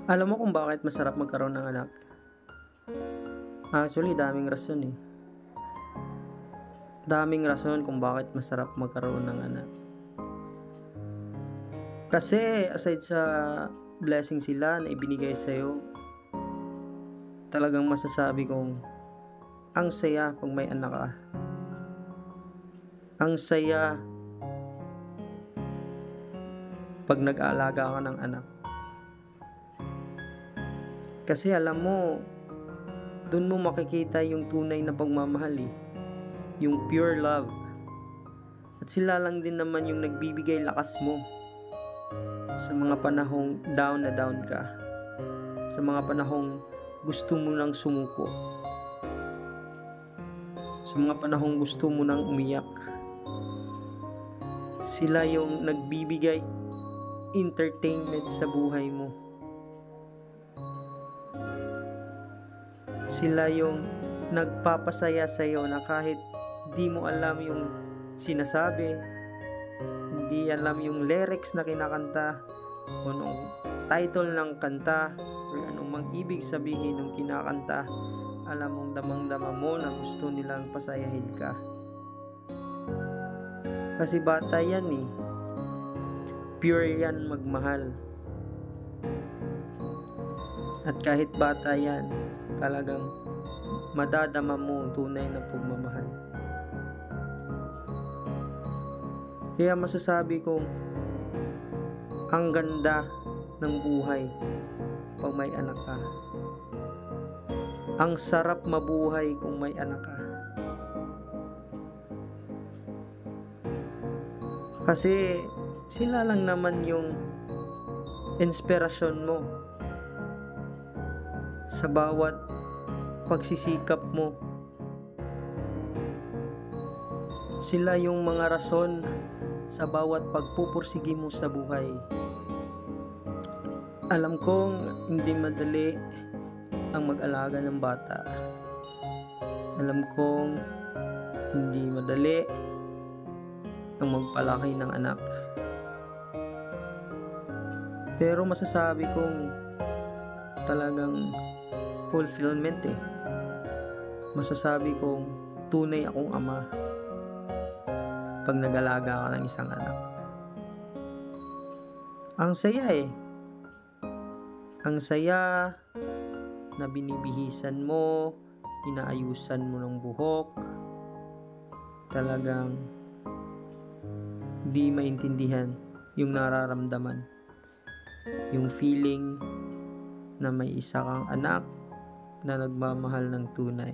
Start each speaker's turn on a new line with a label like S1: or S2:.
S1: Alam mo kung bakit masarap magkaroon ng anak? Actually, daming rason eh. Daming rason kung bakit masarap magkaroon ng anak. Kasi aside sa blessing sila na ibinigay sa'yo, talagang masasabi kong ang saya pag may anak ka. Ang saya pag nag-aalaga ka ng anak. Kasi alam mo, doon mo makikita yung tunay na pagmamahal eh. Yung pure love. At sila lang din naman yung nagbibigay lakas mo sa mga panahong down na down ka. Sa mga panahong gusto mo nang sumuko. Sa mga panahong gusto mo nang umiyak. Sila yung nagbibigay entertainment sa buhay mo. Sila yung nagpapasaya sa'yo na kahit di mo alam yung sinasabi, hindi alam yung lyrics na kinakanta, o anong title ng kanta, or anong mang ibig sabihin ng kinakanta, alam mong damang-dama mo na gusto nilang pasayahin ka. Kasi bata yan eh. Pure yan magmahal. At kahit bata yan, talagang madadama mo ang tunay na pagmamahal. Kaya masasabi kong ang ganda ng buhay pag may anak ka. Ang sarap mabuhay kung may anak ka. Kasi sila lang naman yung inspirasyon mo sa bawat pagsisikap mo. Sila yung mga rason sa bawat pagpupursige mo sa buhay. Alam kong hindi madali ang mag-alaga ng bata. Alam kong hindi madali ang magpalaki ng anak. Pero masasabi kong talagang fulfillment eh. Masasabi kong tunay akong ama pag nag-alaga ka ng isang anak. Ang saya eh. Ang saya na binibihisan mo, inaayusan mo ng buhok, talagang di maintindihan yung nararamdaman, yung feeling na may isa kang anak na nagmamahal ng tunay.